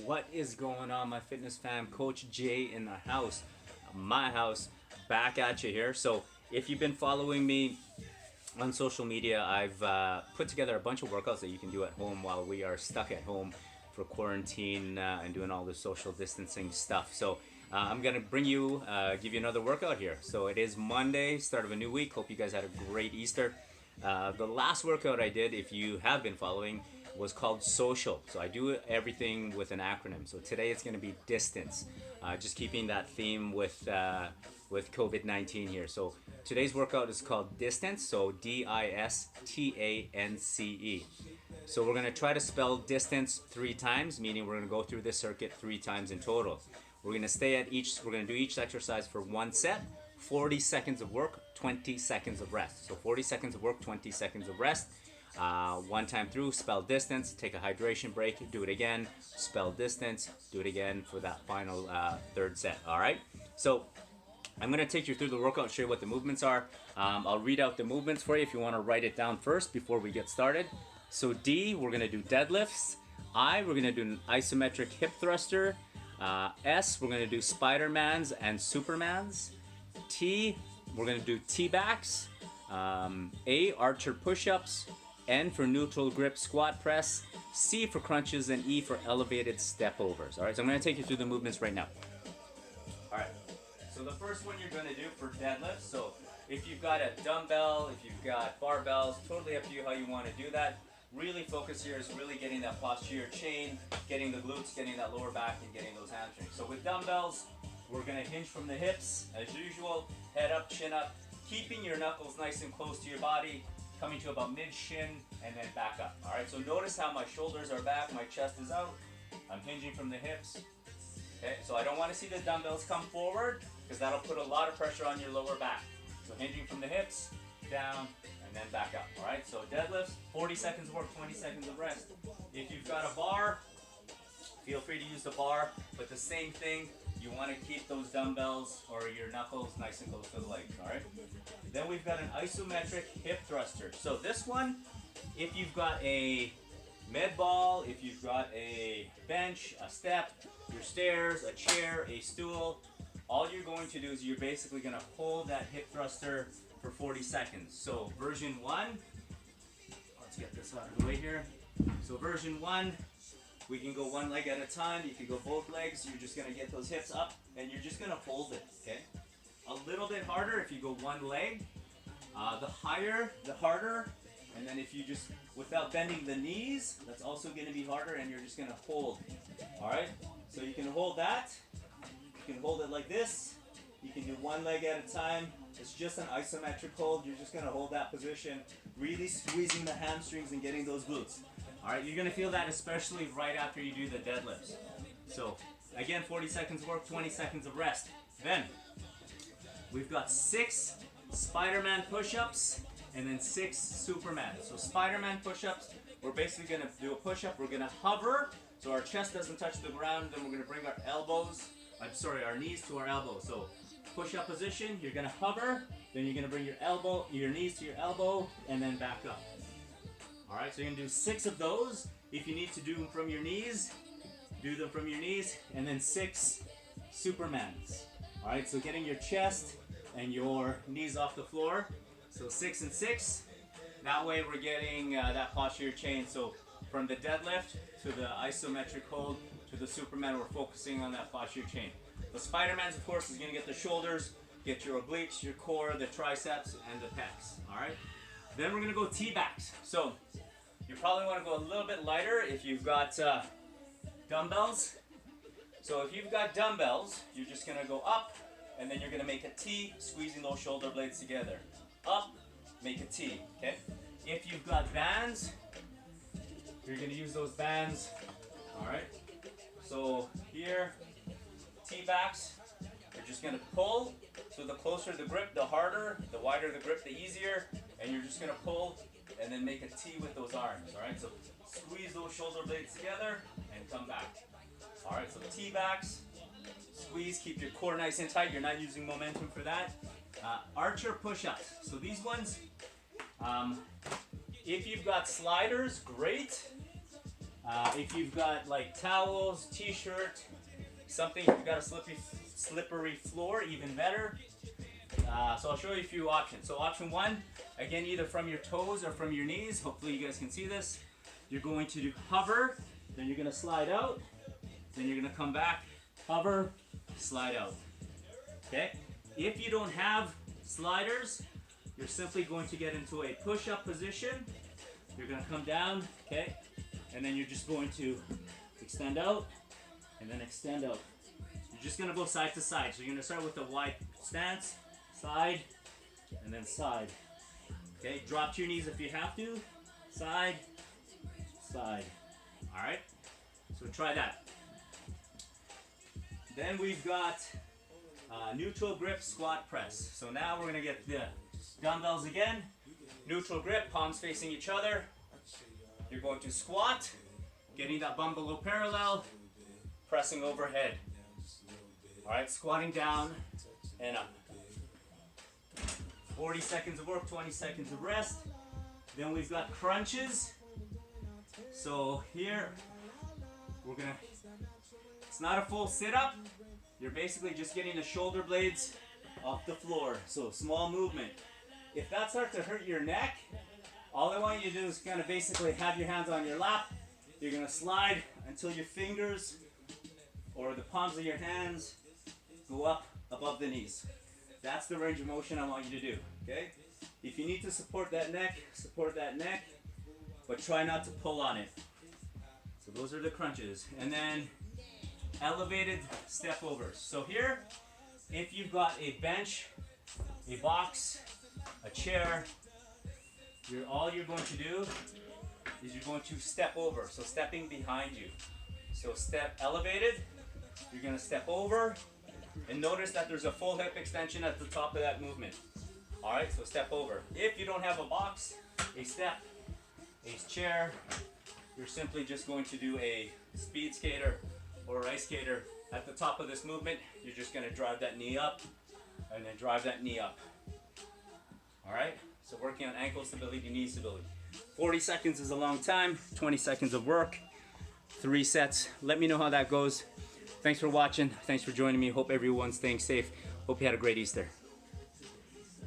What is going on, my fitness fam? Coach Jay in the house, my house, back at you here. So, if you've been following me on social media, I've put together a bunch of workouts that you can do at home while we are stuck at home for quarantine and doing all the social distancing stuff. So, I'm gonna give you another workout here. So, it is Monday, start of a new week. Hope you guys had a great Easter. The last workout I did, if you have been following, was called social. So I do everything with an acronym. So today it's going to be distance. Just keeping that theme with COVID-19 here. So today's workout is called distance. So DISTANCE. So we're going to try to spell distance 3 times, meaning we're going to go through this circuit 3 times in total. We're going to we're going to do each exercise for 1 set. 40 seconds of work, 20 seconds of rest. So 40 seconds of work, 20 seconds of rest. 1 time through, spell distance, take a hydration break, do it again, spell distance, do it again for that final 3rd set. All right. So I'm going to take you through the workout, show you what the movements are. I'll read out the movements for you if you want to write it down first before we get started. So D, we're going to do deadlifts. I, we're going to do an isometric hip thruster. S, we're going to do Spidermans and Supermans. T, we're going to do T-backs. A, archer push-ups. N for neutral grip squat press. C for crunches, and E for elevated step overs. All right, so I'm going to take you through the movements right now. All right, so the first one you're going to do for deadlifts. So if you've got a dumbbell, if you've got barbells, totally up to you how you want to do that. Really focus here is really getting that posterior chain, getting the glutes, getting that lower back, and getting those hamstrings. So with dumbbells, we're going to hinge from the hips as usual, head up, chin up, keeping your knuckles nice and close to your body, coming to about mid-shin, and then back up. All right, so notice how my shoulders are back, my chest is out. I'm hinging from the hips. Okay, so I don't want to see the dumbbells come forward because that'll put a lot of pressure on your lower back. So hinging from the hips, down, and then back up. All right, so deadlifts, 40 seconds of work, 20 seconds of rest. If you've got a bar, feel free to use the bar, but the same thing, you want to keep those dumbbells or your knuckles nice and close to the legs, all right? Then we've got an isometric hip thruster. So this one, if you've got a med ball, if you've got a bench, a step, your stairs, a chair, a stool, all you're going to do is you're basically going to hold that hip thruster for 40 seconds. So version 1, let's get this out of the way here. So version 1, we can go one leg at a time. You can go both legs. You're just going to get those hips up and you're just going to hold it, okay? A little bit harder if you go one leg. The higher, the harder. And then if you just, without bending the knees, that's also going to be harder and you're just going to hold. All right? So you can hold that. You can hold it like this. You can do one leg at a time. It's just an isometric hold. You're just going to hold that position, really squeezing the hamstrings and getting those glutes. All right, you're going to feel that especially right after you do the deadlifts. So again, 40 seconds of work, 20 seconds of rest. Then we've got 6 Spiderman push-ups and then 6 Superman. So Spiderman push-ups, we're basically going to do a push-up. We're going to hover so our chest doesn't touch the ground. Then we're going to bring our our knees to our elbows. So push-up position, you're going to hover. Then you're going to bring your knees to your elbow, and then back up. All right, so you're gonna do 6 of those. If you need to do them from your knees, do them from your knees, and then 6 Supermans. All right, so getting your chest and your knees off the floor. So 6 and 6. That way we're getting that posterior chain. So from the deadlift to the isometric hold to the Superman, we're focusing on that posterior chain. The Spiderman's, of course, is gonna get the shoulders, get your obliques, your core, the triceps, and the pecs. All right. Then we're gonna go T-backs. So you probably want to go a little bit lighter if you've got dumbbells. So if you've got dumbbells, you're just gonna go up, and then you're gonna make a T, squeezing those shoulder blades together. Up, make a T. Okay. If you've got bands, you're gonna use those bands. All right. So here, T-backs. You're just gonna pull. So the closer the grip, the harder. The wider the grip, the easier. And you're just gonna pull and then make a T with those arms. All right, so squeeze those shoulder blades together and come back. All right, so T-backs, squeeze, keep your core nice and tight. You're not using momentum for that. Archer push-ups. So these ones, if you've got sliders, great. If you've got like towels, t-shirt, something, if you've got a slippery floor, even better. So I'll show you a few options. So option one, again, either from your toes or from your knees. Hopefully you guys can see this. You're going to do hover, then you're going to slide out, then you're going to come back, hover, slide out. Okay? If you don't have sliders, you're simply going to get into a push-up position. You're going to come down, okay? And then you're just going to extend out and then extend out. You're just going to go side to side. So you're going to start with a wide stance, side, and then side. Okay, drop to your knees if you have to. Side, side. All right, so try that. Then we've got neutral grip squat press. So now we're gonna get the dumbbells again. Neutral grip, palms facing each other. You're going to squat, getting that bum below parallel, pressing overhead. All right, squatting down and up. 40 seconds of work, 20 seconds of rest. Then we've got crunches. So here, it's not a full sit-up. You're basically just getting the shoulder blades off the floor. So small movement. If that starts to hurt your neck, all I want you to do is kind of basically have your hands on your lap. You're gonna slide until your fingers or the palms of your hands go up above the knees. That's the range of motion I want you to do, okay? If you need to support that neck, but try not to pull on it. So those are the crunches. And then elevated step overs. So here, if you've got a bench, a box, a chair, all you're going to do is you're going to step over. So stepping behind you. So step elevated, you're gonna step over, and notice that there's a full hip extension at the top of that movement. All right, so step over. If you don't have a box, a step, a chair, you're simply just going to do a speed skater or ice skater. At the top of this movement, you're just gonna drive that knee up and then drive that knee up. All right, so working on ankle stability, knee stability. 40 seconds is a long time, 20 seconds of work, 3 sets. Let me know how that goes. Thanks for watching. Thanks for joining me. Hope everyone's staying safe. Hope you had a great Easter.